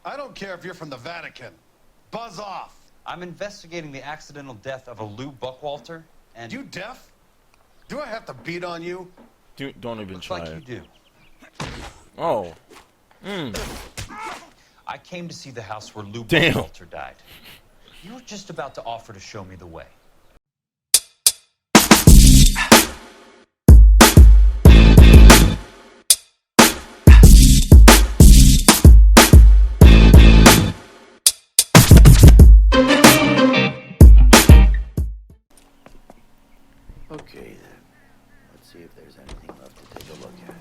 I don't care if you're from the Vatican. Buzz off. I'm investigating the accidental death of a Lou Buckwalter, and... You deaf? Do I have to beat on you? Don't even try like it. you do. Oh. I came to see the house where Lou Damn. Buckwalter died. You were just about to offer to show me the way. Okay then, let's see if there's anything left to take a look at.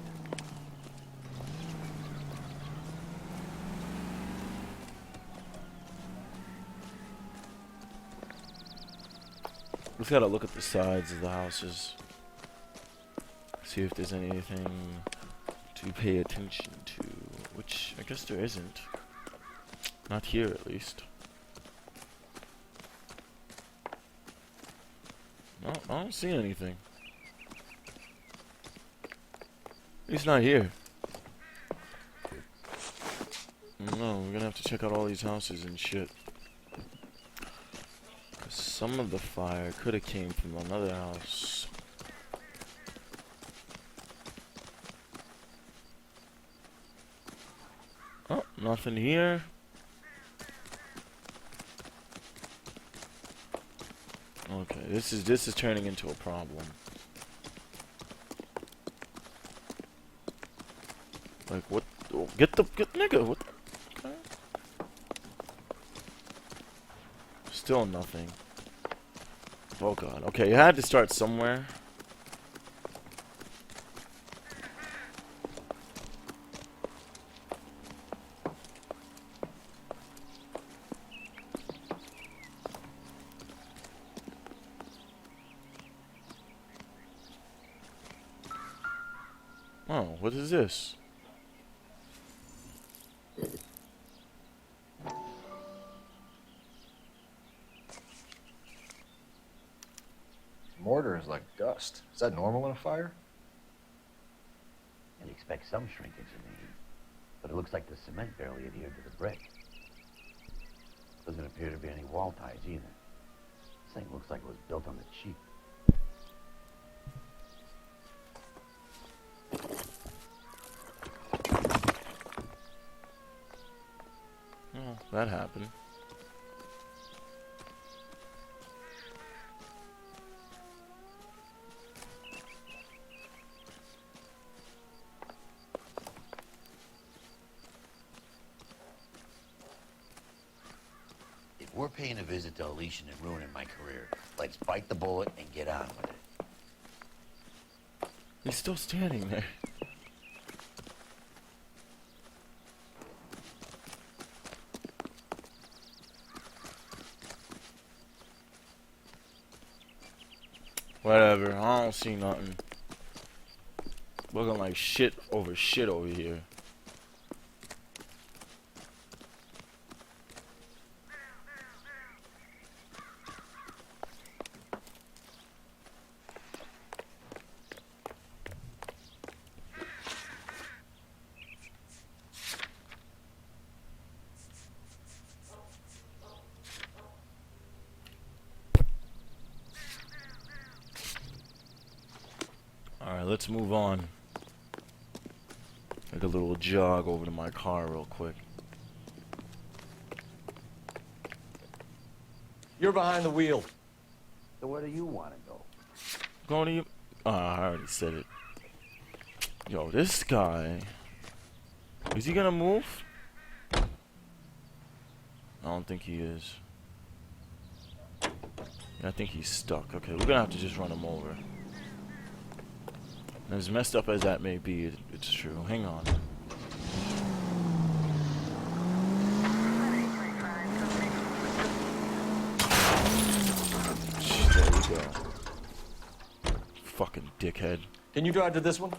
We've got to look at the sides of the houses. See if there's anything to pay attention to. Which, I guess there isn't. Not here, at least. No, I don't see anything. He's not here. No, we're gonna have to check out all these houses and shit. Cause some of the fire could have came from another house. Oh, nothing here. Okay, this is turning into a problem. Like what? Oh, get nigga. What? Okay. Still nothing. Oh god. Okay, you had to start somewhere. Oh, what is this? Mortar is like dust. Is that normal in a fire? You'd expect some shrinkage in the heat, but it looks like the cement barely adhered to the brick. Doesn't appear to be any wall ties either. This thing looks like it was built on the cheap. Oh, that happened. If we're paying a visit to Alicia and ruining my career, let's bite the bullet and get on with it. He's still standing there. Whatever, I don't see nothing. Looking like shit over here. Alright, let's move on. Make a little jog over to my car real quick. You're behind the wheel. So where do you want to go? Going to you? I already said it. Yo, this guy. Is he gonna move? I don't think he is. I think he's stuck. Okay, we're gonna have to just run him over. As messed up as that may be, it's true. Hang on. There we go. Fucking dickhead. Can you drive to this one?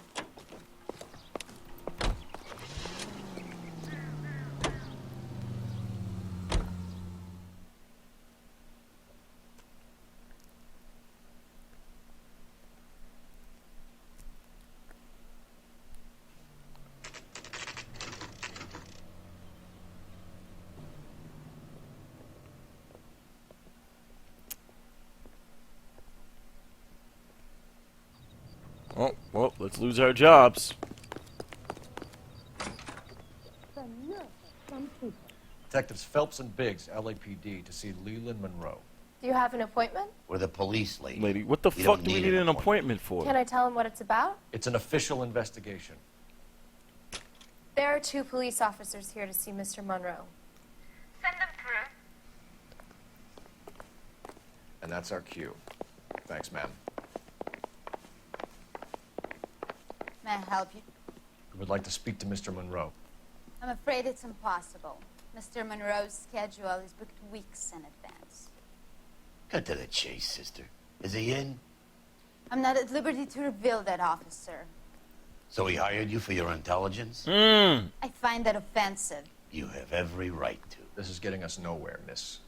let's lose our jobs. Detectives Phelps and Biggs, LAPD, to see Leland Monroe. Do you have an appointment? We're the police, lady. Lady, what the You fuck don't do we need need an an appointment for? Can I tell him what it's about? It's an official investigation. There are 2 police officers here to see Mr. Monroe. Send them through. And that's our cue. Thanks, ma'am. May I help you? We would like to speak to Mr. Monroe. I'm afraid it's impossible. Mr. Monroe's schedule is booked weeks in advance. Cut to the chase, sister. Is he in? I'm not at liberty to reveal that, officer. So he hired you for your intelligence? Hmm. I find that offensive. You have every right to. This is getting us nowhere, miss.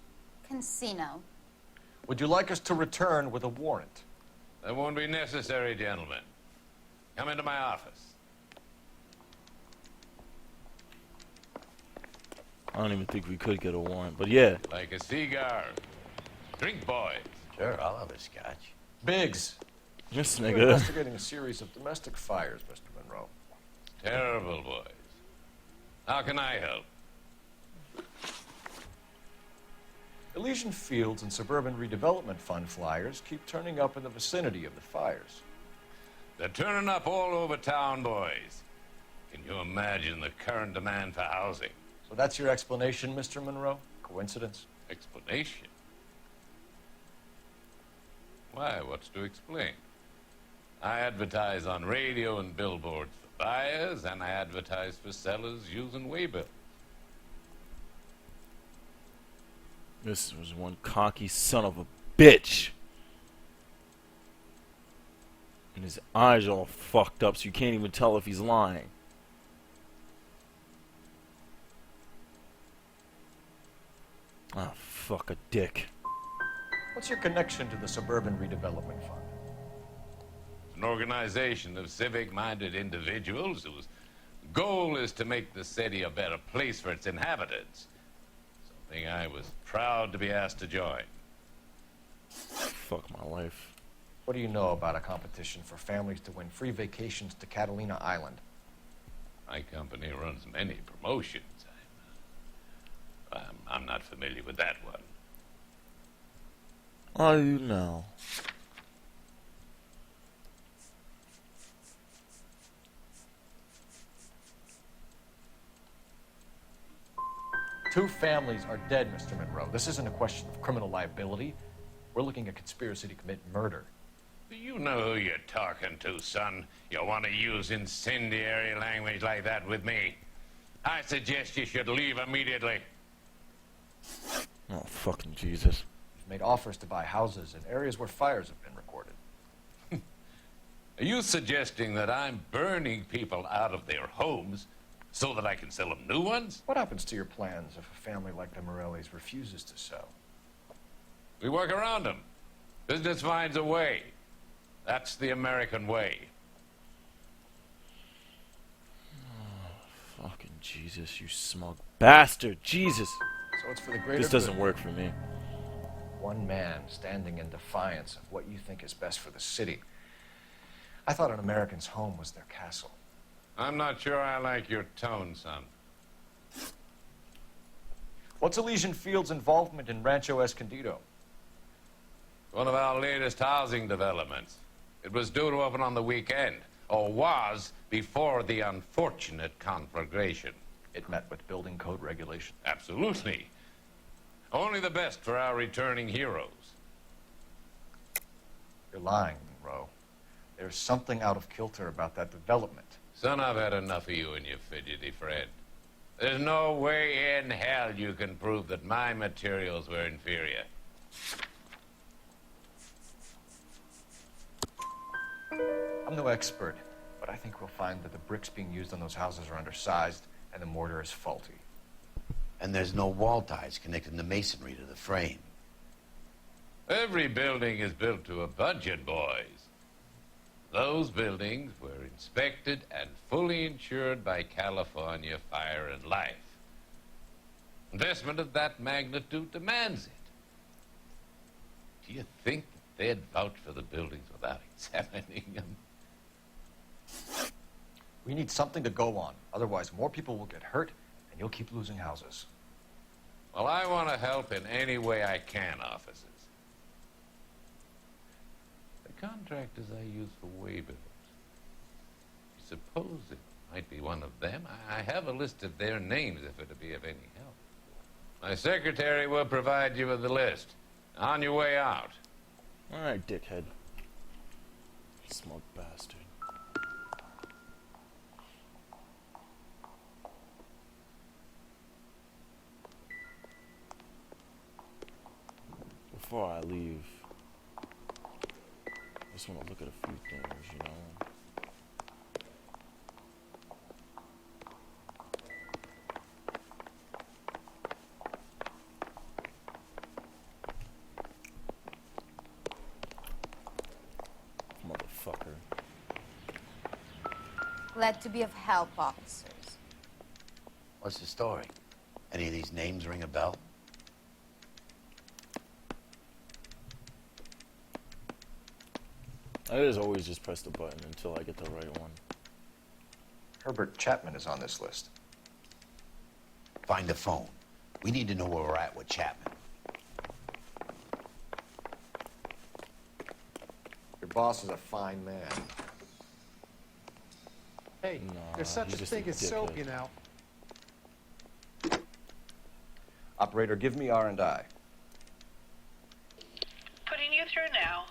Casino. Would you like us to return with a warrant? That won't be necessary, gentlemen. Come into my office. I don't even think we could get a warrant, but yeah. Like a cigar. Drink, boys. Sure, I'll have a scotch. Biggs. This We're nigga. investigating a series of domestic fires, Mr. Monroe. Terrible, boys. How can I help? Elysian Fields and Suburban Redevelopment Fund flyers keep turning up in the vicinity of the fires. They're turning up all over town, boys. Can you imagine the current demand for housing? So that's your explanation, Mr. Monroe? Coincidence? Explanation? Why, what's to explain? I advertise on radio and billboards for buyers, and I advertise for sellers using waybill. This was one cocky son of a bitch. And his eyes are all fucked up, so you can't even tell if he's lying. Ah, fuck a dick. What's your connection to the Suburban Redevelopment Fund? An organization of civic-minded individuals whose goal is to make the city a better place for its inhabitants. Something I was proud to be asked to join. Fuck my life. What do you know about a competition for families to win free vacations to Catalina Island? My company runs many promotions. I'm not familiar with that one. Are you now? Two families are dead, Mr. Monroe. This isn't a question of criminal liability. We're looking at conspiracy to commit murder. Do you know who you're talking to, son? You want to use incendiary language like that with me? I suggest you should leave immediately. Oh, fucking Jesus. We've made offers to buy houses in areas where fires have been recorded. Are you suggesting that I'm burning people out of their homes so that I can sell them new ones? What happens to your plans if a family like the Morellis refuses to sell? We work around them. Business finds a way. That's the American way. Oh, fucking Jesus, you smug bastard. Jesus. So it's for the greater This doesn't good. work for me. One man standing in defiance of what you think is best for the city. I thought an American's home was their castle. I'm not sure I like your tone, son. What's Elysian Fields' involvement in Rancho Escondido? One of our latest housing developments. It was due to open on the weekend, or was before the unfortunate conflagration. It met with building code regulations. Absolutely. Only the best for our returning heroes. You're lying, Monroe. There's something out of kilter about that development. Son, I've had enough of you and your fidgety friend. There's no way in hell you can prove that my materials were inferior. I'm no expert, but I think we'll find that the bricks being used on those houses are undersized and the mortar is faulty. And there's no wall ties connecting the masonry to the frame. Every building is built to a budget, boys. Those buildings were inspected and fully insured by California Fire and Life. Investment of that magnitude demands it. Do you think that they'd vouch for the buildings without examining them? We need something to go on. Otherwise, more people will get hurt, and you'll keep losing houses. Well, I want to help in any way I can, officers. The contractors I use for waybills. Suppose it might be one of them. I have a list of their names if it'll be of any help. My secretary will provide you with the list. On your way out. Alright, dickhead. Smug bastard. Before I leave, I just want to look at a few things, you know? Motherfucker. Glad to be of help, officers. What's the story? Any of these names ring a bell? I just always just press the button until I get the right one. Herbert Chapman is on this list. Find the phone. We need to know where we're at with Chapman. Your boss is a fine man. Hey, Nah, there's such he's a just thing a as soap, dickhead. you know. Operator, give me R&I. Putting you through now.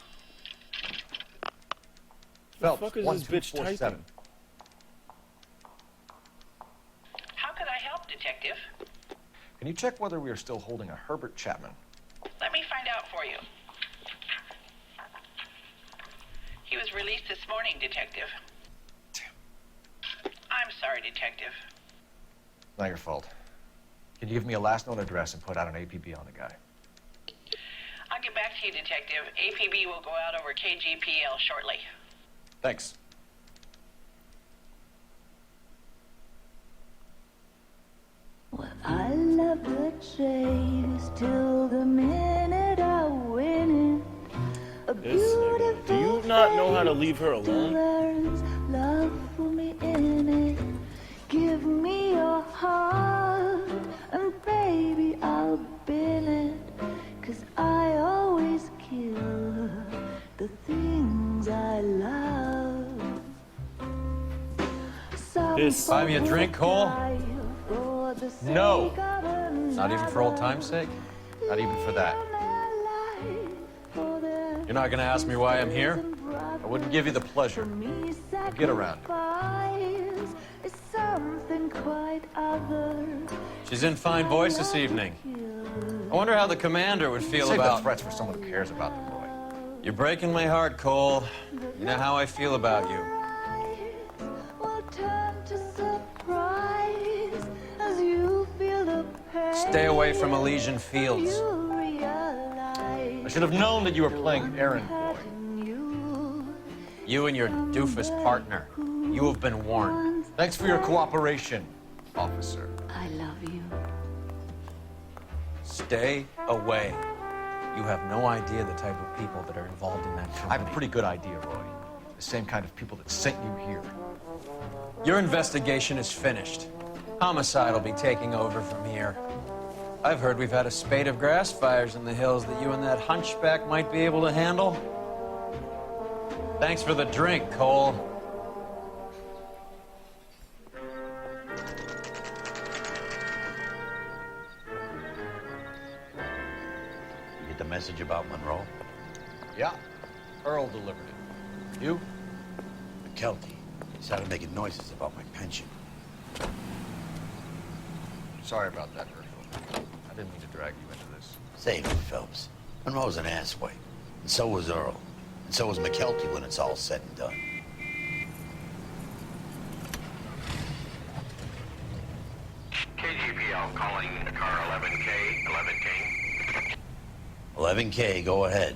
Phelps, fuck is this bitch 1247. typing? How could I help, Detective? Can you check whether we are still holding a Herbert Chapman? Let me find out for you. He was released this morning, Detective. I'm sorry, Detective. Not your fault. Can you give me a last known address and put out an APB on the guy? I'll get back to you, Detective. APB will go out over KGPL shortly. Thanks. Well, I love the chase till the minute I win it. A This nigga. Do you not know how to leave her alone? learns love for me in it. Give me your heart, and baby, I'll bill it. 'Cause I always kill the things I love. This- Buy me a drink, Cole? No. Not even for old time's sake? Not even for that. You're not gonna ask me why I'm here? I wouldn't give you the pleasure. Now get around it. She's in fine voice this evening. I wonder how the commander would feel Save about... the threats for someone who cares about the boy. You're breaking my heart, Cole. You know how I feel about you. Stay away from Elysian Fields. I should have known that you were playing errand boy. You and your doofus partner. You have been warned. Thanks for your cooperation, officer. I love you. Stay away. You have no idea the type of people that are involved in that I company. have a pretty good idea, Roy. The same kind of people that sent you here. Your investigation is finished. Homicide will be taking over from here. I've heard we've had a spate of grass fires in the hills that you and that hunchback might be able to handle. Thanks for the drink, Cole. You get the message about Monroe? Yeah, Earl delivered it. You? McKelty. He started making noises about my pension. Sorry about that, Herschel. I didn't mean to drag you into this. Save it, Phelps. Monroe's an asswipe. And so was Earl. And so was McKelty when it's all said and done. KGPL calling car 11K, 11K. 11K, go ahead.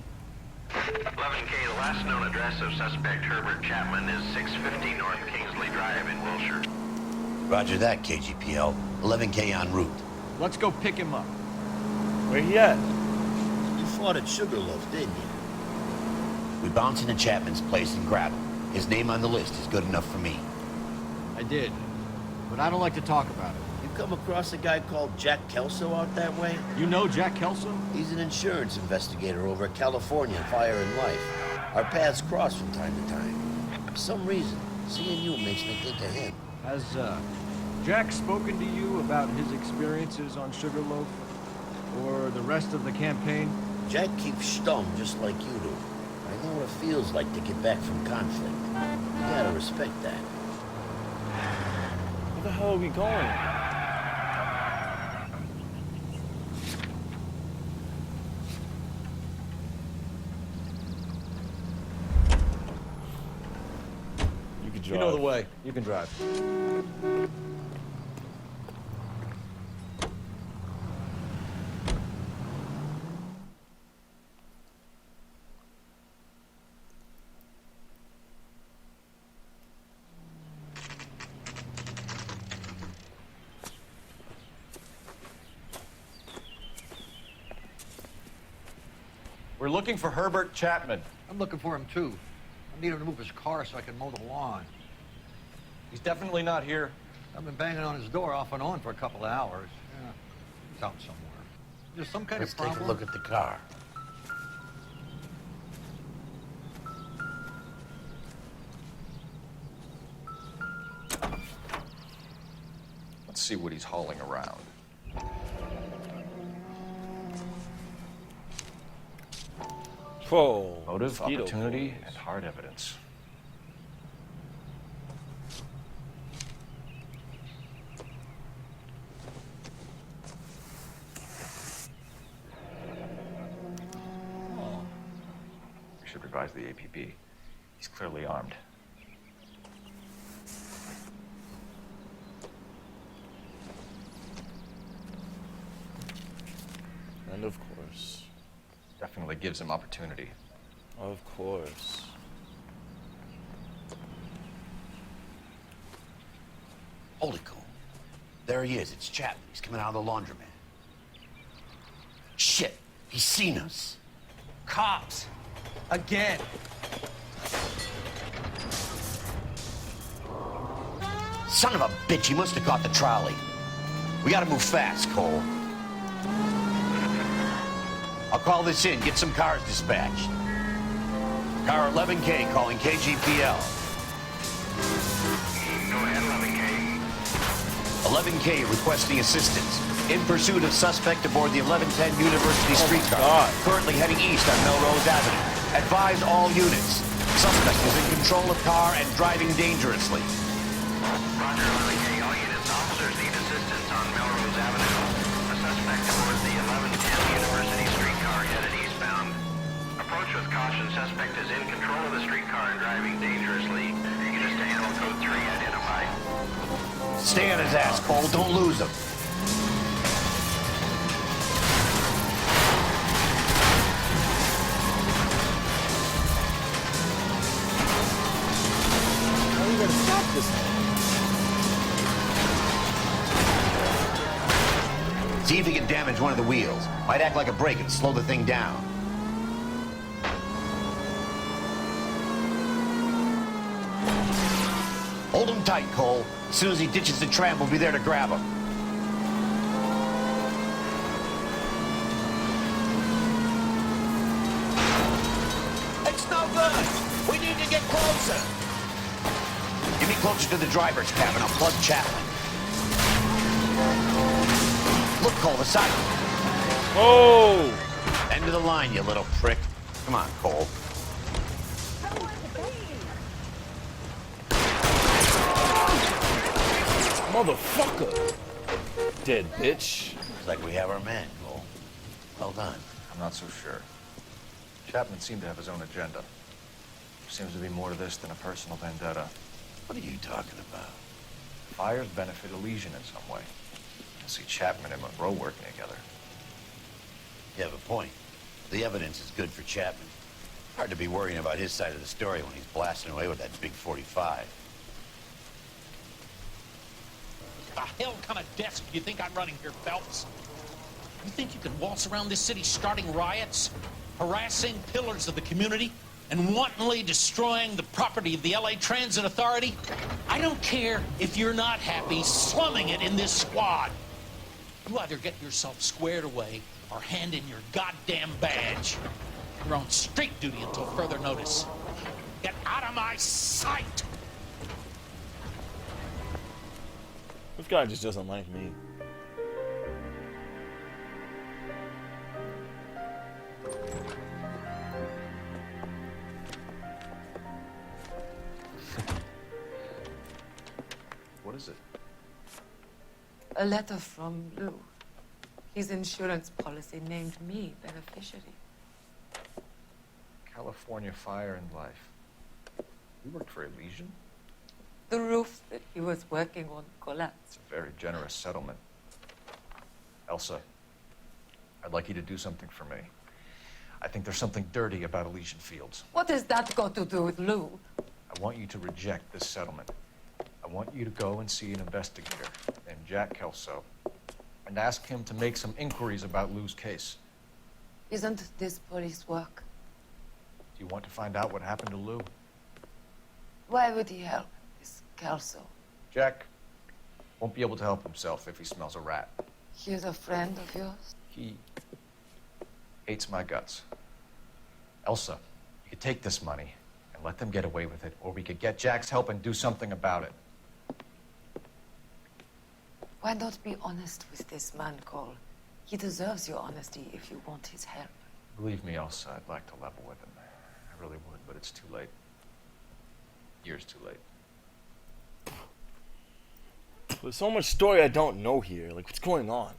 11K, the last known address of suspect Herbert Chapman is 650 North Kingsley Drive in Wilshire. Roger that, KGPL. 11K en route. Let's go pick him up. Where he at? You fought at Sugarloaf, didn't you? We bounce into Chapman's place and grab him. His name on the list is good enough for me. I did. But I don't like to talk about it. You come across a guy called Jack Kelso out that way? You know Jack Kelso? He's an insurance investigator over at California Fire and Life. Our paths cross from time to time. For some reason, seeing you makes me think of him. Has, Jack spoken to you about his experiences on Sugarloaf? Or the rest of the campaign? Jack keeps stum just like you do. I know what it feels like to get back from conflict. You gotta respect that. Where the hell are we going? You can drive. You know the way. You can drive. We're looking for Herbert Chapman. I'm looking for him, too. I need him to move his car so I can mow the lawn. He's definitely not here. I've been banging on his door off and on for a couple of hours. Yeah, he's out somewhere. There's some kind Let's of problem. take a look at the car. Let's see what he's hauling around. Whoa. Motive, mosquito opportunity, coils. and hard evidence. We should revise the APB. He's clearly armed. And of course. Definitely gives him opportunity. Of course. Holy cool. There he is. It's Chapman. He's coming out of the laundromat. Shit. He's seen us. Cops! Again! Son of a bitch. He must have caught the trolley. We gotta move fast, Cole. I'll call this in. Get some cars dispatched. Car 11K calling KGPL. Go ahead, 11K. 11K requesting assistance. In pursuit of suspect aboard the 1110 University streetcar. Currently heading east on Melrose Avenue. Advise all units. Suspect is in control of car and driving dangerously. Roger, 11K. All units, officers need assistance on Melrose Avenue. A suspect aboard the 1110 University streetcar headed eastbound. Approach with caution. Suspect is in control of the streetcar and driving dangerously. Units to animal code 3 identified. Stay on his ass, Cole. Don't lose him. How are you gonna stop this thing? See if he can damage one of the wheels. Might act like a brake and slow the thing down. Hold him tight, Cole. As soon as he ditches the tram, we'll be there to grab him. It's no good. We need to get closer. Get me closer to the driver's cabin. I'll plug Chapman. Look, Cole, the side. Oh! End of the line, you little prick. Come on, Cole. Motherfucker! Dead bitch. Looks like we have our man, Cole. Well done. I'm not so sure. Chapman seemed to have his own agenda. Seems to be more to this than a personal vendetta. What are you talking about? Fires benefit Elysian in some way. I see Chapman and Monroe working together. You have a point. The evidence is good for Chapman. Hard to be worrying about his side of the story when he's blasting away with that big 45. The hell kind of desk do you think I'm running here, Phelps? You think you can waltz around this city starting riots, harassing pillars of the community? and wantonly destroying the property of the LA Transit Authority, I don't care if you're not happy slumming it in this squad. You either get yourself squared away or hand in your goddamn badge. You're on street duty until further notice. Get out of my sight! This guy just doesn't like me. What is it? A letter from Lou. His insurance policy named me beneficiary. California Fire and Life. You worked for Elysian? The roof that he was working on collapsed. It's a very generous settlement. Elsa, I'd like you to do something for me. I think there's something dirty about Elysian Fields. What has that got to do with Lou? I want you to reject this settlement. I want you to go and see an investigator named Jack Kelso and ask him to make some inquiries about Lou's case. Isn't this police work? Do you want to find out what happened to Lou? Why would he help this Kelso? Jack won't be able to help himself if he smells a rat. He's a friend of yours? He hates my guts. Elsa, you could take this money and let them get away with it, or we could get Jack's help and do something about it. Why not be honest with this man, Cole? He deserves your honesty if you want his help. Believe me, Elsa, I'd like to level with him. I really would, but it's too late. Years too late. There's so much story I don't know here. Like, what's going on?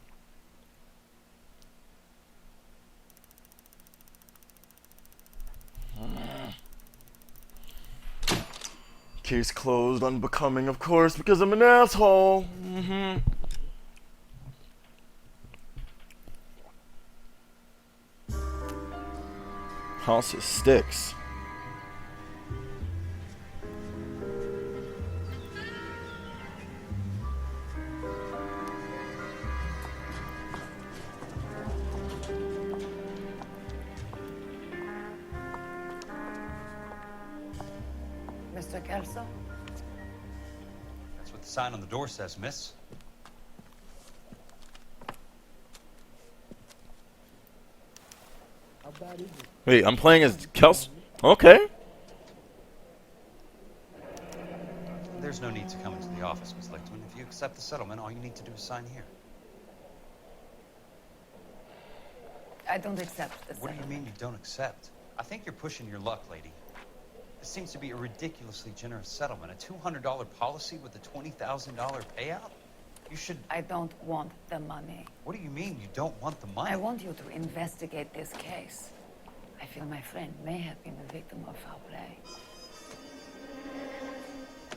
Case closed, unbecoming, of course, because I'm an asshole. House of sticks. Mr. Kelso? That's what the sign on the door says, miss. Wait, I'm playing as Kels. Okay. There's no need to come into the office, Miss Lichtman. If you accept the settlement, all you need to do is sign here. I don't accept the What do you mean you don't accept? I think you're pushing your luck, lady. This seems to be a ridiculously generous settlement. A $200 policy with a $20,000 payout? You should... I don't want the money. What do you mean you don't want the money? I want you to investigate this case. I feel my friend may have been the victim of foul play.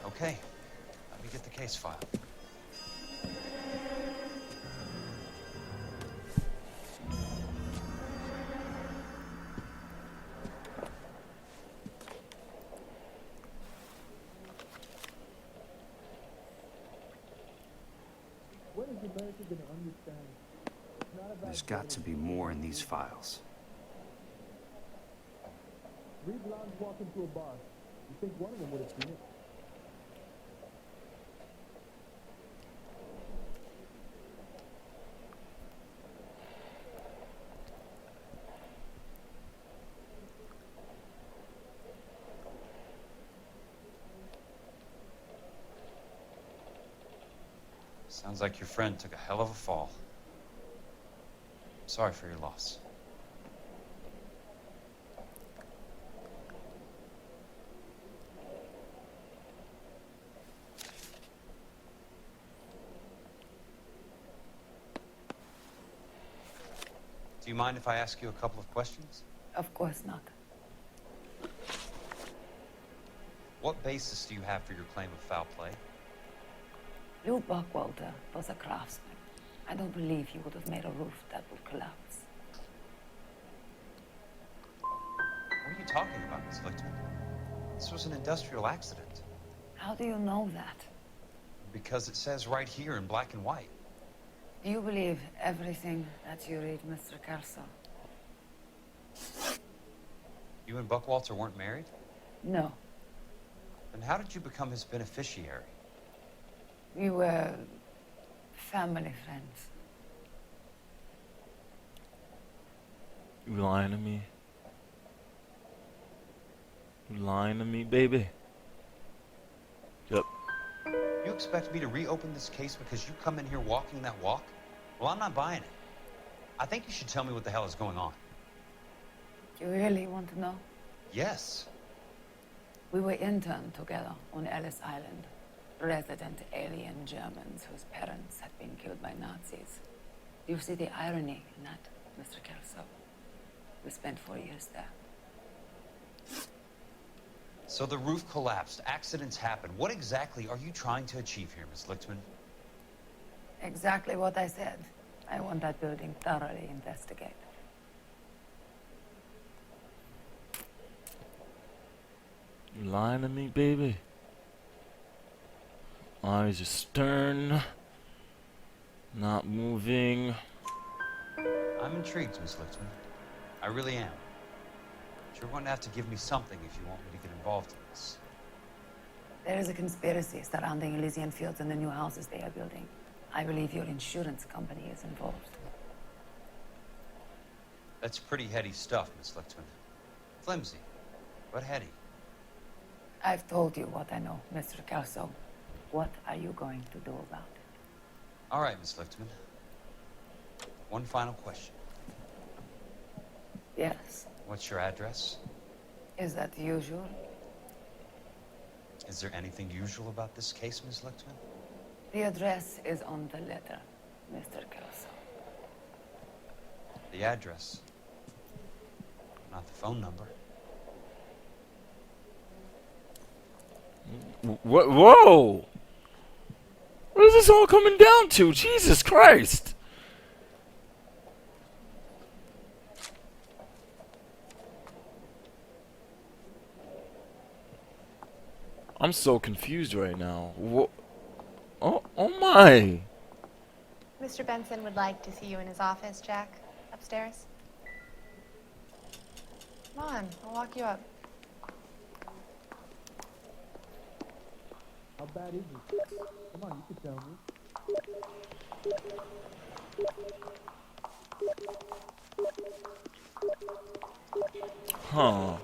Okay. Let me get the case filed. There's got to be more in these files. Three blondes walk into a bar. You think one of them would have seen it? Sounds like your friend took a hell of a fall. Sorry for your loss. Do you mind if I ask you a couple of questions? Of course not. What basis do you have for your claim of foul play? Lou Buckwalter was a craftsman. I don't believe he would have made a roof that would collapse. What are you talking about, Miss Lichtman? This was an industrial accident. How do you know that? Because it says right here in black and white. Do you believe everything that you read, Mr. Kelso? You and Buckwalter weren't married? No, Then how did you become his beneficiary? we were family friends. You lying to me? You lying to me, baby? Yep. You expect me to reopen this case because you come in here walking that walk? Well, I'm not buying it. I think you should tell me what the hell is going on. You really want to know? Yes. We were interned together on Ellis Island. Resident alien Germans whose parents had been killed by Nazis. You see the irony in that, Mr. Kelso? We spent 4 years there. So the roof collapsed, accidents happened. What exactly are you trying to achieve here, Miss Lichtman? Exactly what I said. I want that building thoroughly investigated. You lying to me, baby? Eyes are stern. Not moving. I'm intrigued, Miss Lichtman. I really am. But you're going to have to give me something if you want me to get involved in this. There is a conspiracy surrounding Elysian Fields and the new houses they are building. I believe your insurance company is involved. That's pretty heady stuff, Miss Lichtman. Flimsy, but heady. I've told you what I know, Mr. Kelso. What are you going to do about it? All right, Miss Lichtman. One final question. Yes. What's your address? Is that usual? Is there anything usual about this case, Miss Lichtman? The address is on the letter, Mr. Kelso. The address. Not the phone number. What? Whoa! What is this all coming down to? Jesus Christ! I'm so confused right now. What? Oh my! Mr. Benson would like to see you in his office, Jack. Upstairs. Come on, I'll walk you up. How bad is it? Come on, you can tell me. Huh.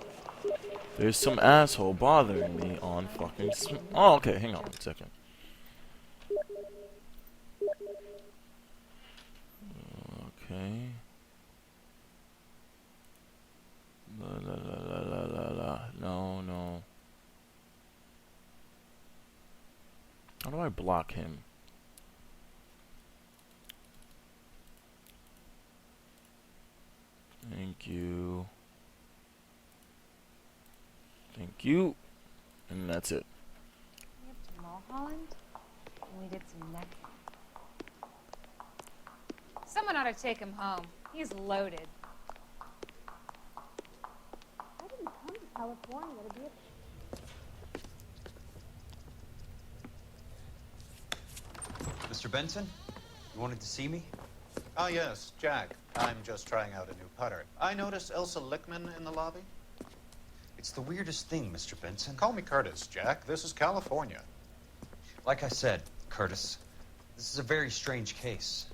There's some asshole bothering me on fucking oh, okay, hang on 1 second. Okay. La. No. How do I block him? Thank you. Thank you. And that's it. We have to Mulholland, and we did some neck. Someone ought to take him home. He's loaded. I didn't come to California to be a... Mr. Benson, you wanted to see me? Ah, yes, Jack. I'm just trying out a new putter. I noticed Elsa Lichtman in the lobby. It's the weirdest thing, Mr. Benson. Call me Curtis, Jack. This is California. Like I said, Curtis, this is a very strange case.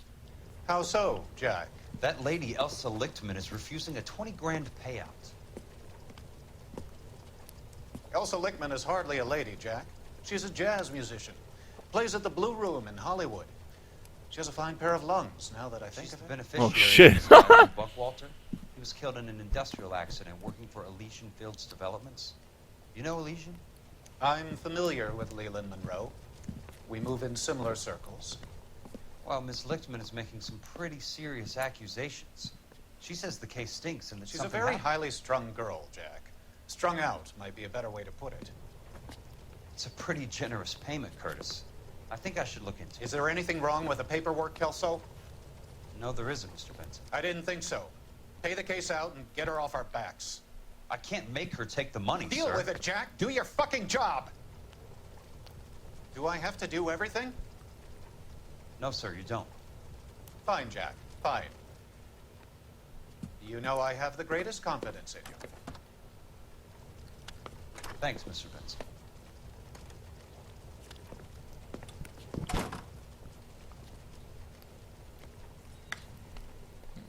How so, Jack? That lady, Elsa Lichtman, is refusing a 20 grand payout. Elsa Lichtman is hardly a lady, Jack. She's a jazz musician. Plays at the Blue Room in Hollywood. She has a fine pair of lungs, now that I think of it. Beneficiary Oh, shit. of this guy, Buckwalter. He was killed in an industrial accident working for Elysian Fields Developments. You know Elysian? I'm familiar with Leland Monroe. We move in similar circles. Well, Miss Lichtman is making some pretty serious accusations. She says the case stinks and that She's a something very happened. highly strung girl, Jack. Strung out might be a better way to put it. It's a pretty generous payment, Curtis. I think I should look into it. Is there anything wrong with the paperwork, Kelso? No, there isn't, Mr. Benson. I didn't think so. Pay the case out and get her off our backs. I can't make her take the money, Deal sir. with it, Jack. Do your fucking job. Do I have to do everything? No, sir, you don't. Fine, Jack. Fine. You know I have the greatest confidence in you. Thanks, Mr. Benson.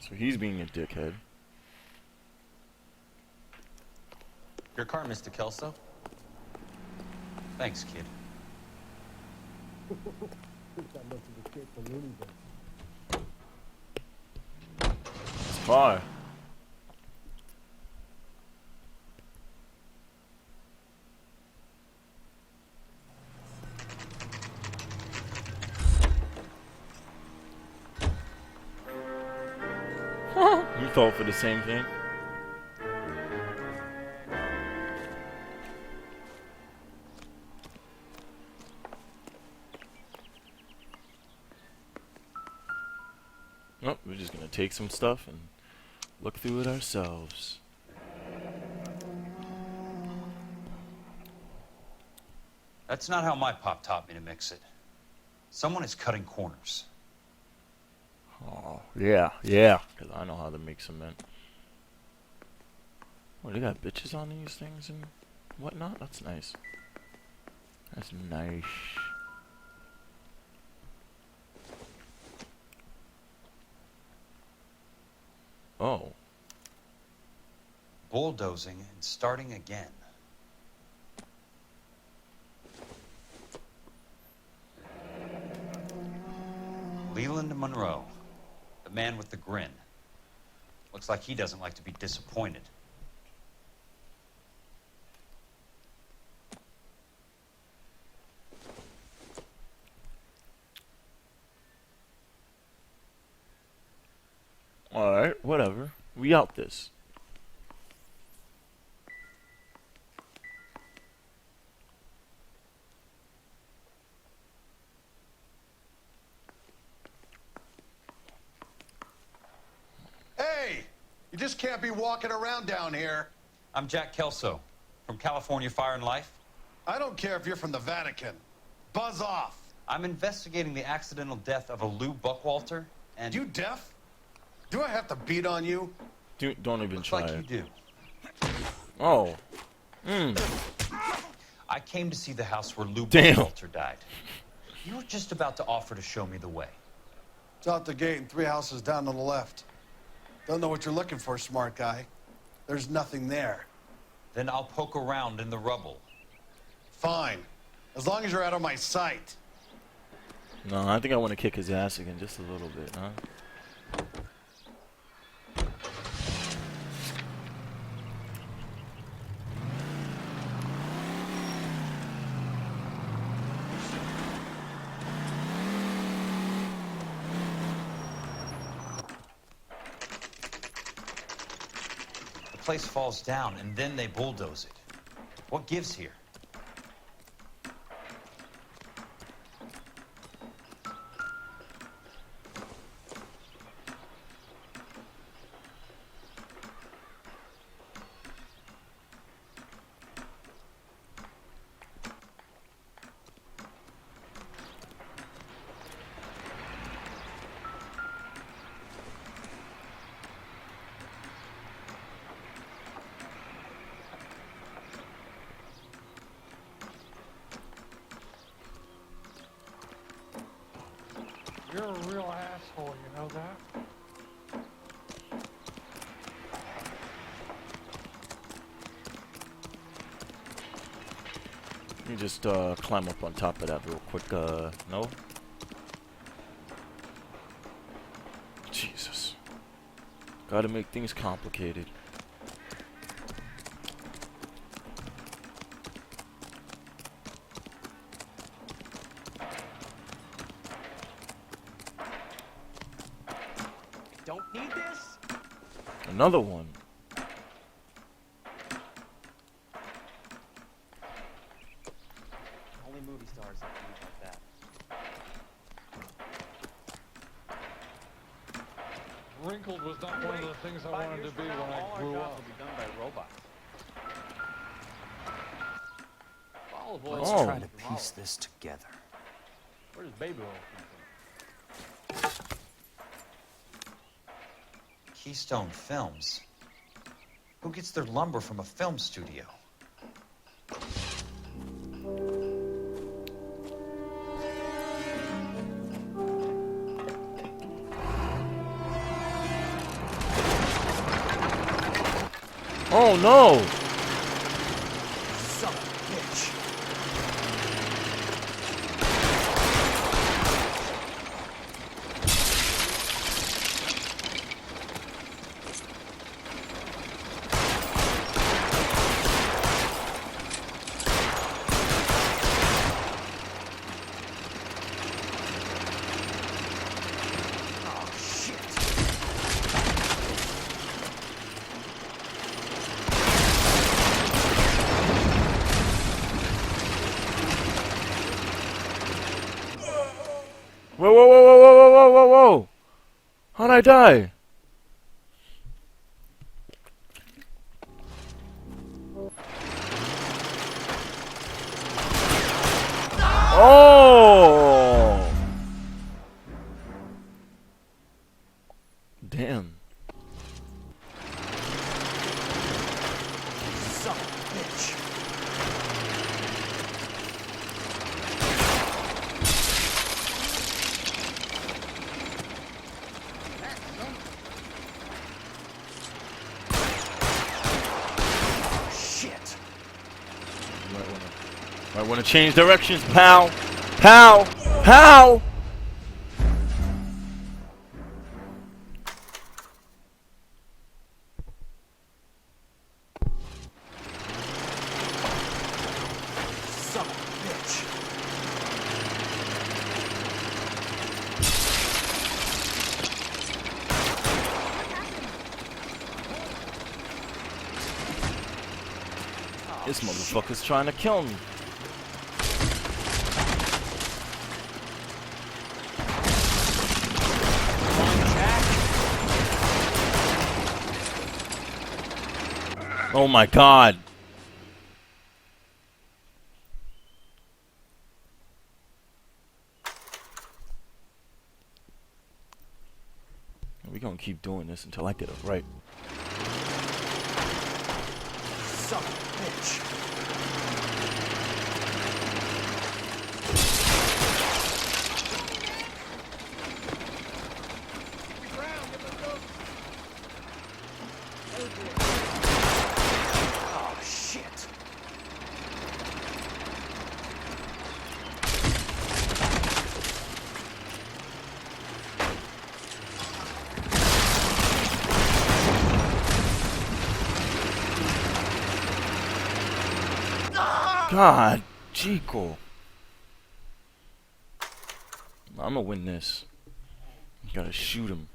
So he's being a dickhead. Your car, Mr. Kelso? Thanks, kid. It's car. You fell for the same thing. Nope, we're just gonna take some stuff and look through it ourselves. That's not how my pop taught me to mix it. Someone is cutting corners. Oh, yeah, yeah, because I know how to make cement. Oh, they got bitches on these things and whatnot? That's nice. That's nice. Oh. Bulldozing and starting again. Leland Monroe, the man with the grin. Looks like he doesn't like to be disappointed. Alright, whatever. We out this. Hey! You just can't be walking around down here. I'm Jack Kelso, from California Fire and Life. I don't care if you're from the Vatican. Buzz off. I'm investigating the accidental death of a Lou Buckwalter, and... You deaf? Do I have to beat on you? Dude, don't even try like it. you do. Oh. I came to see the house where Lou Damn. Buckwalter died. You were just about to offer to show me the way. It's out the gate and 3 houses down on the left. Don't know what you're looking for, smart guy. There's nothing there. Then I'll poke around in the rubble. Fine. As long as you're out of my sight. No, I think I want to kick his ass again just a little bit, huh? The place falls down, and then they bulldoze it. What gives here? You're a real asshole, you know that? Let me just climb up on top of that real quick. No? Jesus. Gotta make things complicated. Don't need this? Another one. Only movie stars have movies like that. Wrinkled was not one of the things I wanted to be when I grew up. Will be done by robots. Let's try to piece this together. Where does baby oil come from? Keystone Films. Who gets their lumber from a film studio? Oh no! Son of a bitch. Whoa, whoa, whoa, whoa, whoa, whoa, whoa, whoa, whoa! How'd I die? Oh! Damn. Son of a bitch. Shit. I want to change directions, pal. Pal. Pal. Son of a bitch. This motherfucker's trying to kill me. Oh my god. We're gonna keep doing this until I get it right. Son of a bitch. Oh, shit. God, Chico. I'm gonna win this. You gotta shoot him.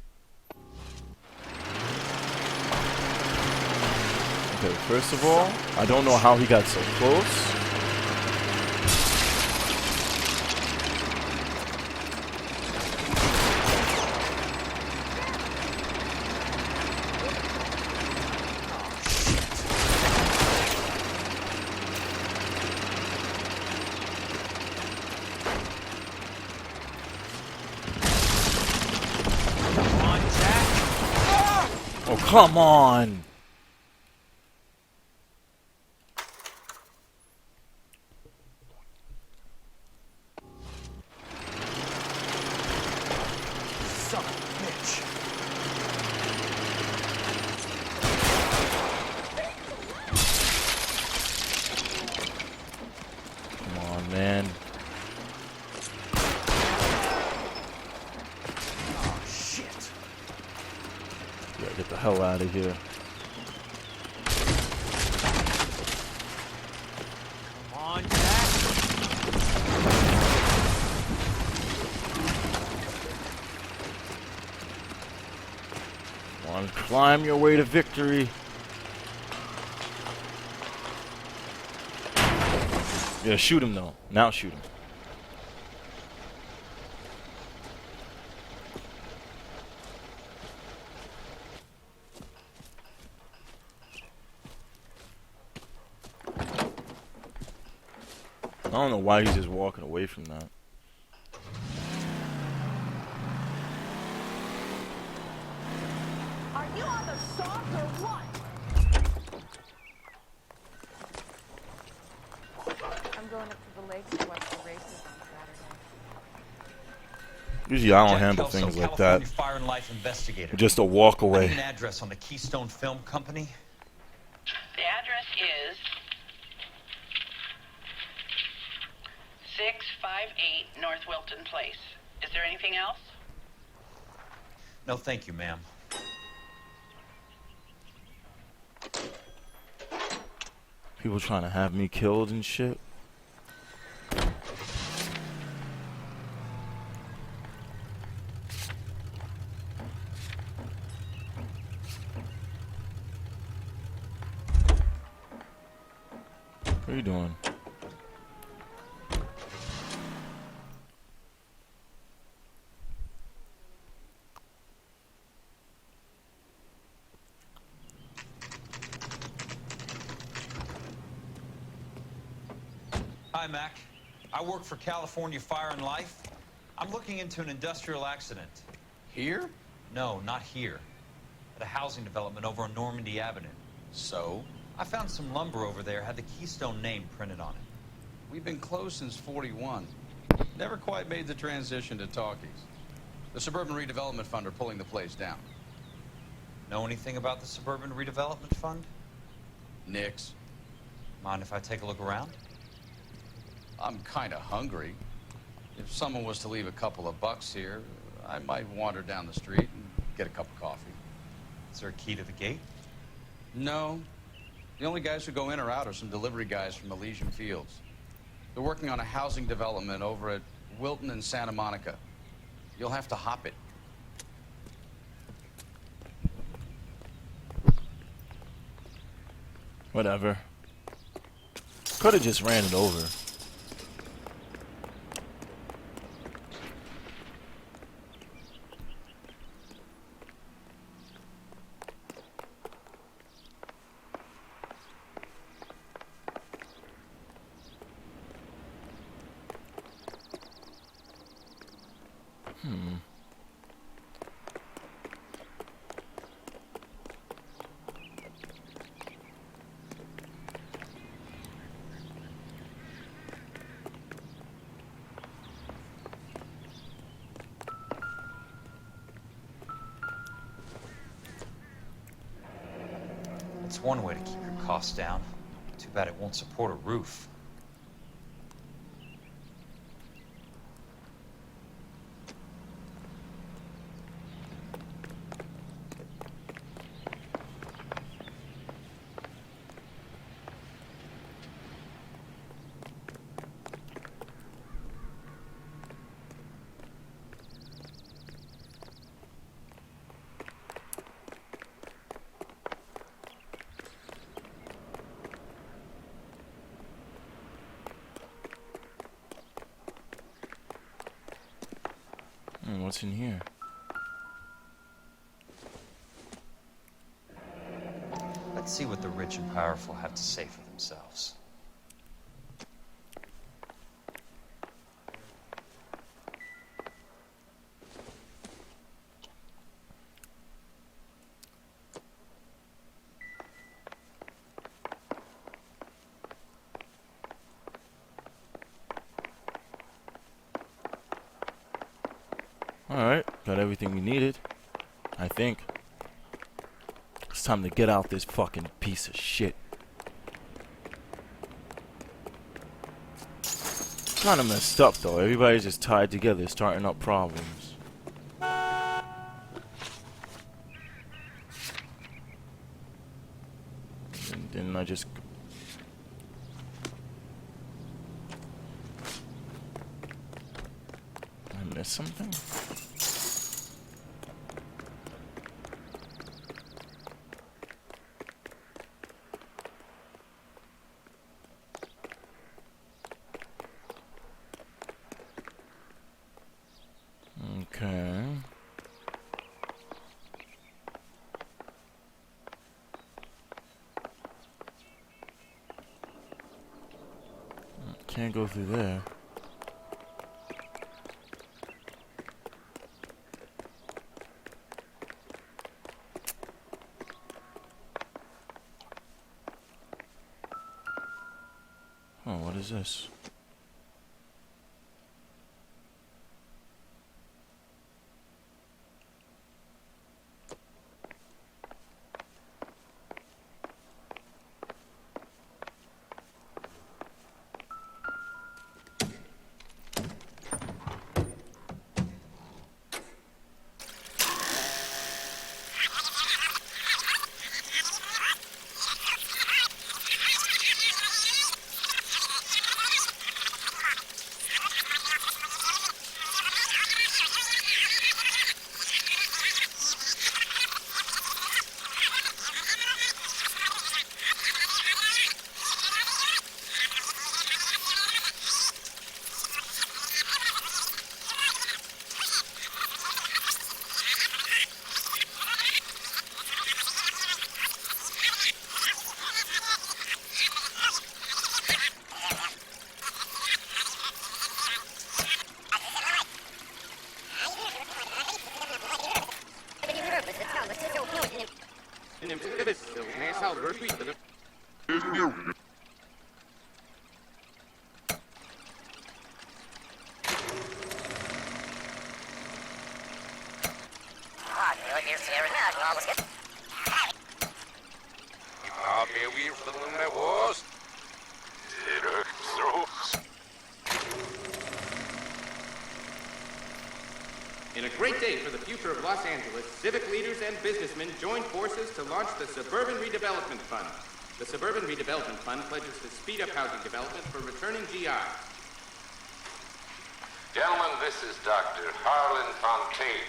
Okay, first of all, I don't know how he got so close. Oh, come on! Son of a bitch. Come on, man. Oh, shit. Gotta get the hell out of here. Come on, Jack. Come on, climb your way to victory. Yeah, shoot him though. Now shoot him. I don't know why he's just walking away from that. Are you on the sock or what? I'm going up to the lake to watch the races on Saturday. Usually I don't Jack handle Kelso, things like California that. Fire and Life investigator. Just a walk I need away. an address on the Keystone Film Company. The address is 658 North Wilton Place. Is there anything else? No, thank you, ma'am. People trying to have me killed and shit. What are you doing? Hi, Mac. I work for California Fire and Life. I'm looking into an industrial accident. Here? No, not here. At a housing development over on Normandy Avenue. So? I found some lumber over there, had the Keystone name printed on it. We've been closed since '41. Never quite made the transition to talkies. The Suburban Redevelopment Fund are pulling the place down. Know anything about the Suburban Redevelopment Fund? Nix. Mind if I take a look around? I'm kind of hungry. If someone was to leave a couple of bucks here, I might wander down the street and get a cup of coffee. Is there a key to the gate? No. The only guys who go in or out are some delivery guys from Elysian Fields. They're working on a housing development over at Wilton and Santa Monica. You'll have to hop it. Whatever. Could have just ran it over. That's one way to keep your costs down. Too bad it won't support a roof. What's in here? Let's see what the rich and powerful have to say for themselves. Alright, got everything we needed. I think. It's time to get out this fucking piece of shit. Kinda messed up though. Everybody's just tied together, starting up problems. And then I just... I missed something? Okay. Can't go through there. Oh, what is this? In a great day for the future of Los Angeles, civic leaders and businessmen joined forces to launch the Suburban Redevelopment Fund. The Suburban Redevelopment Fund pledges to speed up housing development for returning GIs. Gentlemen, this is Dr. Harlan Fontaine.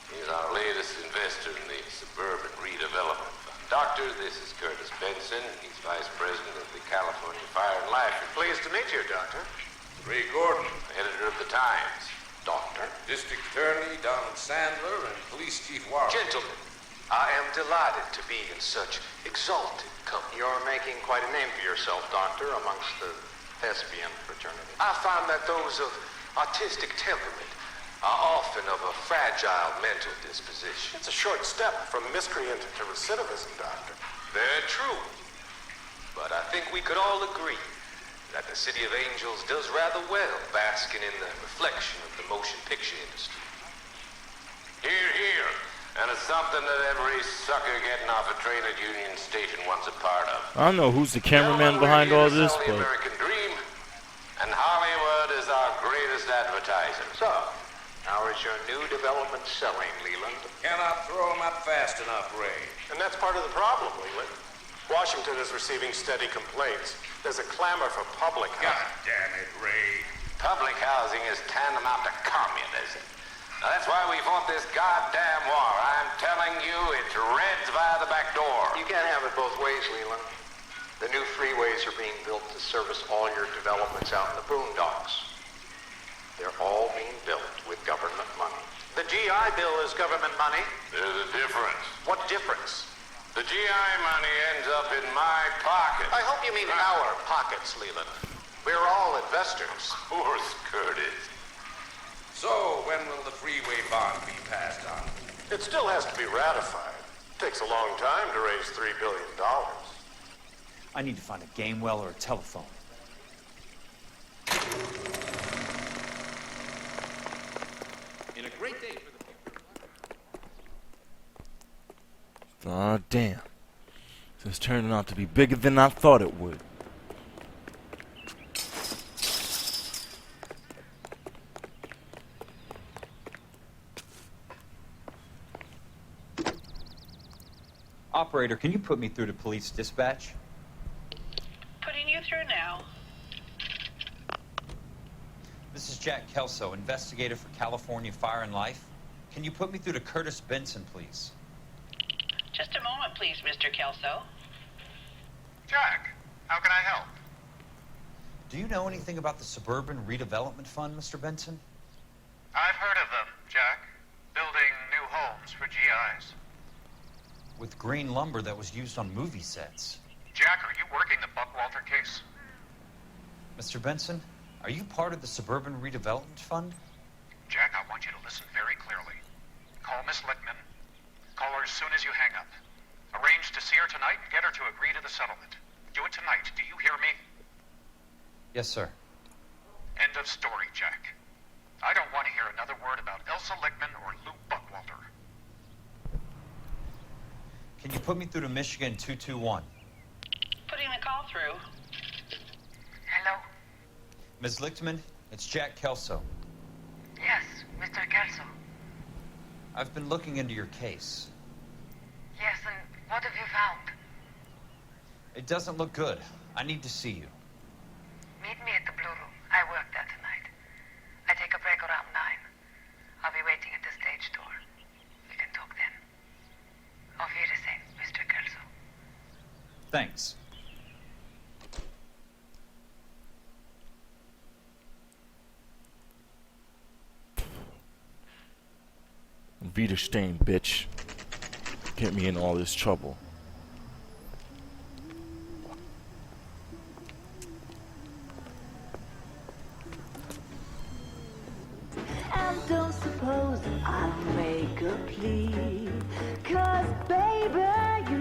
He's our latest investor in the Suburban Redevelopment Fund. Doctor, this is Curtis Benson. He's Vice President of the California Fire and Life. Pleased to meet you, Doctor. Ray Gordon, editor of the Times. Doctor. District Attorney Donald Sandler and Police Chief Warren. Gentlemen, I am delighted to be in such exalted company. You're making quite a name for yourself, Doctor, amongst the thespian fraternity. I find that those of artistic temperament are often of a fragile mental disposition. It's a short step from miscreant to recidivism, Doctor. Very true. But I think we could all agree that the City of Angels does rather well basking in the reflection of the motion picture industry. Hear, hear. And it's something that every sucker getting off a train at Union Station wants a part of. I don't know who's the cameraman behind all this, The but American dream, and Hollywood is our greatest advertiser. So, how is your new development selling, Leland? Cannot throw them up fast enough, Ray. And that's part of the problem, Leland. Washington is receiving steady complaints. There's a clamor for public housing. God damn it, Ray. Public housing is tantamount to communism. Now, that's why we fought this goddamn war. I'm telling you, it's Reds via the back door. You can't have it both ways, Leland. The new freeways are being built to service all your developments out in the boondocks. They're all being built with government money. The GI Bill is government money. There's a difference. What difference? The GI money ends up in my pocket. I hope you mean our pockets, Leland. We're all investors. Of course, Curtis. So, when will the freeway bond be passed on? It still has to be ratified. Takes a long time to raise $3 billion. I need to find a game well or a telephone. In a great day for the future. aw, damn. This is turning out to be bigger than I thought it would. Operator, can you put me through to police dispatch? Putting you through now. This is Jack Kelso, investigator for California Fire and Life. Can you put me through to Curtis Benson, please? Just a moment, please, Mr. Kelso. Jack, how can I help? Do you know anything about the Suburban Redevelopment Fund, Mr. Benson? I've heard of them, Jack. Building new homes for GIs. With green lumber that was used on movie sets. Jack, are you working the Buckwalter case? Mr. Benson, are you part of the Suburban Redevelopment Fund? Jack, I want you to listen very clearly. Call Miss Lichtman. Call her as soon as you hang up. Arrange to see her tonight and get her to agree to the settlement. Do it tonight. Do you hear me? Yes, sir. End of story, Jack. I don't want to hear another word about Elsa Lichtman or Lou Buckwalter. Can you put me through to Michigan 221? Putting the call through. Hello? Ms. Lichtman, it's Jack Kelso. Yes, Mr. Kelso. I've been looking into your case. Yes, and what have you found? It doesn't look good. I need to see you. Meet me at the Blue Room. I work there tonight. I take a break around 9. I'll be waiting at the stage door. We can talk then. Auf Wiedersehen, Mr. Kelso. Thanks. Wiederstein, bitch. Get me in all this trouble. And don't suppose that I'll make a plea, 'cause baby,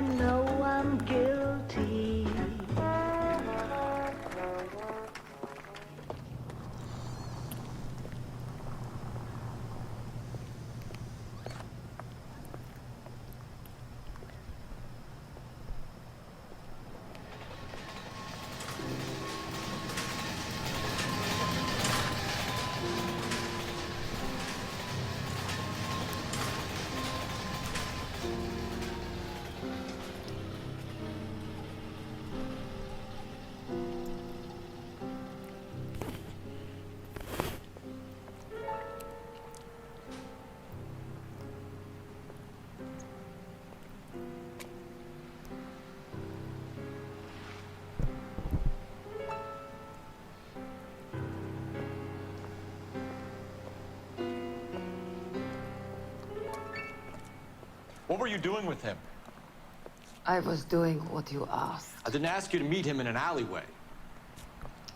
What were you doing with him? I was doing what you asked. I didn't ask you to meet him in an alleyway.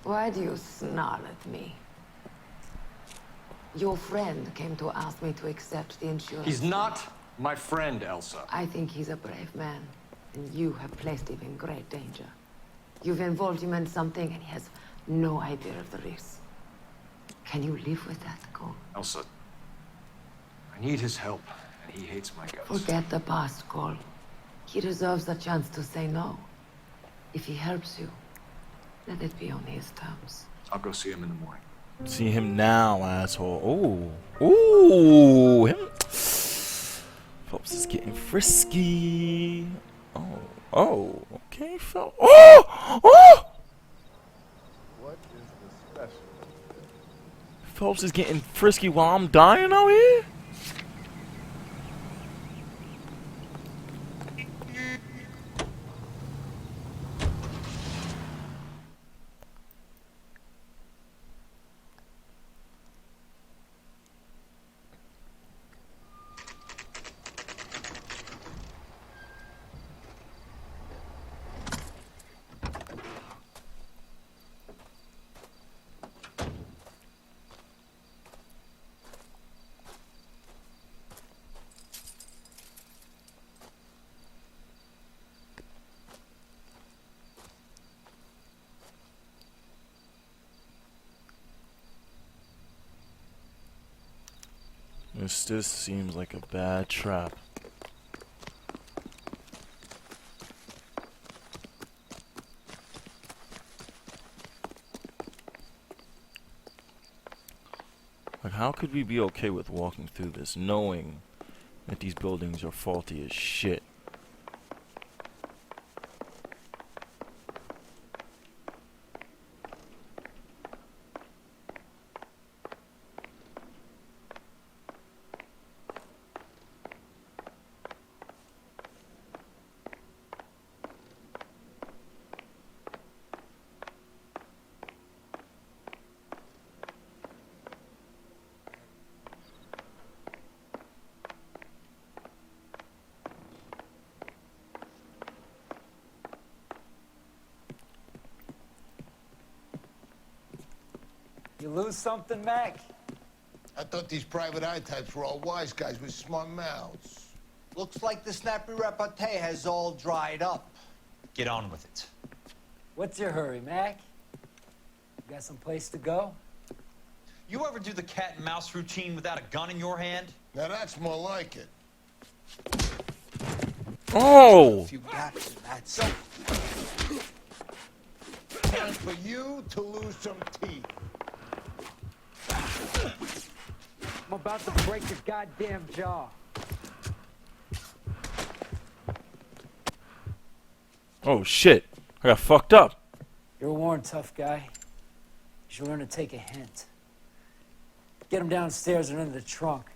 Why do you snarl at me? Your friend came to ask me to accept the insurance. He's not my friend, Elsa. I think he's a brave man, and you have placed him in great danger. You've involved him in something, and he has no idea of the risk. Can you live with that, Cole? Elsa, I need his help, and he hates my guts. Forget the past, Cole. He deserves a chance to say no. If he helps you, let it be on his terms. I'll go see him in the morning. See him now, asshole. Ooh. Ooh. Him. Phelps is getting frisky. Oh. Oh. Okay, Phelps. Oh! Oh! What is the special? Phelps is getting frisky while I'm dying out here? This seems like a bad trap. Like, how could we be okay with walking through this knowing that these buildings are faulty as shit? You lose something, Mac? I thought these private eye types were all wise guys with smart mouths. Looks like the snappy repartee has all dried up. Get on with it. What's your hurry, Mac? You got some place to go? You ever do the cat and mouse routine without a gun in your hand? Now that's more like it. Oh! A few gaps in that. Time for you to lose some teeth. I'm about to break your goddamn jaw. Oh shit! I got fucked up. You're a worn tough guy. You should learn to take a hint. Get him downstairs and into the trunk.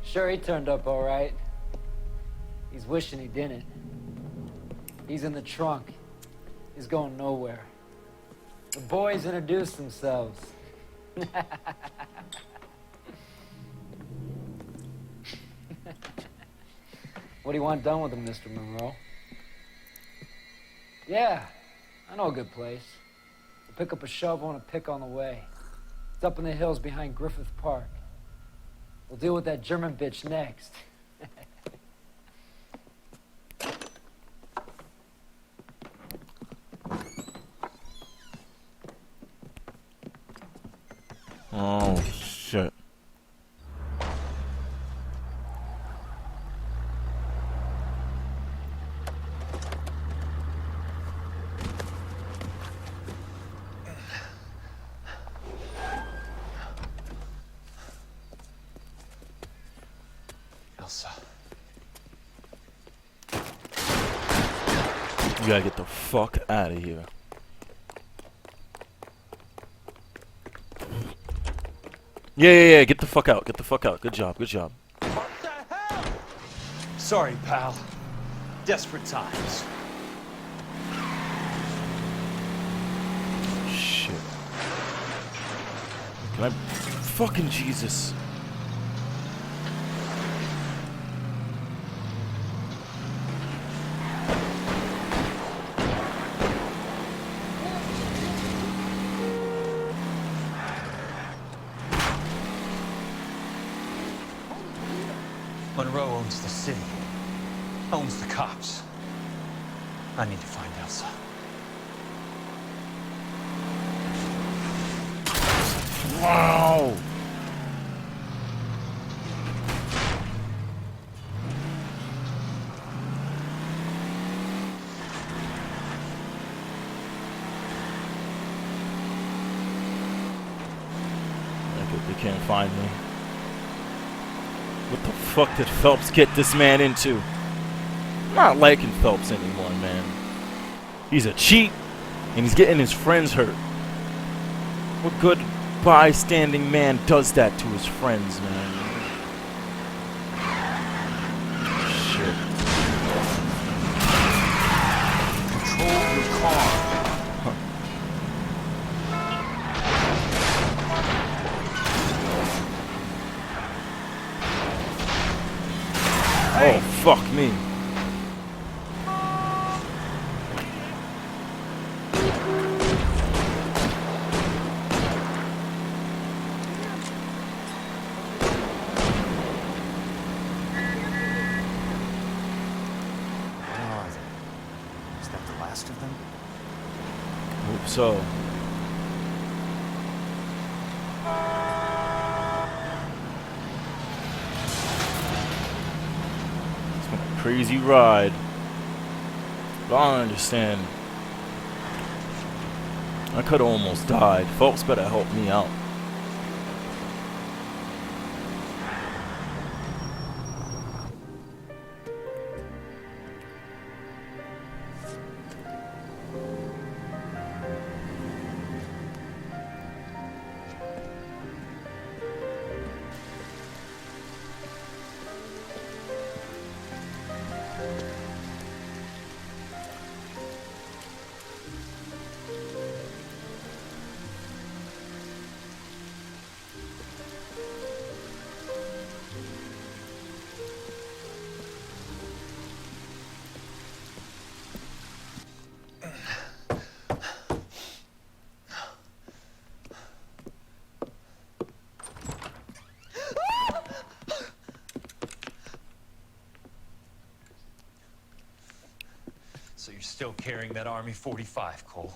Sure, he turned up all right. He's wishing he didn't. He's in the trunk. He's going nowhere. The boys introduced themselves. What do you want done with him, Mr. Monroe? Yeah, I know a good place. We'll pick up a shovel and a pick on the way. It's up in the hills behind Griffith Park. We'll deal with that German bitch next. Oh shit. Elsa. You gotta get the fuck out of here. Yeah, get the fuck out. Get the fuck out. Good job, good job. Sorry, pal. Desperate times. Shit. Can I... Fucking Jesus. Monroe owns the city. Owns the cops. I need to find Elsa. Wow. They can't find me. What the fuck did Phelps get this man into? I'm not liking Phelps anymore, man. He's a cheat, and he's getting his friends hurt. What good bystanding man does that to his friends, man? Shit. Control your car. Oh, fuck me. Is that the last of them? Hope so. It's been a crazy ride. But I don't understand. I could have almost died. Folks better help me out. So you're still carrying that Army 45, Cole?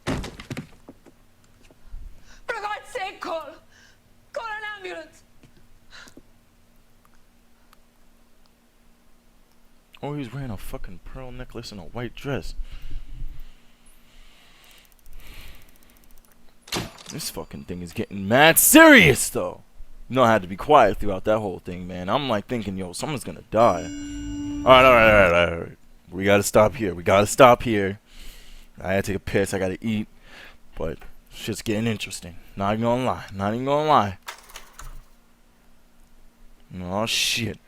For God's sake, Cole! Call an ambulance! Oh, he's wearing a fucking pearl necklace and a white dress. This fucking thing is getting mad serious, though. You know, I had to be quiet throughout that whole thing, man. I'm like thinking, yo, someone's gonna die. Alright. We gotta stop here. I gotta take a piss. I gotta eat. But shit's getting interesting. Not even gonna lie. Oh, shit.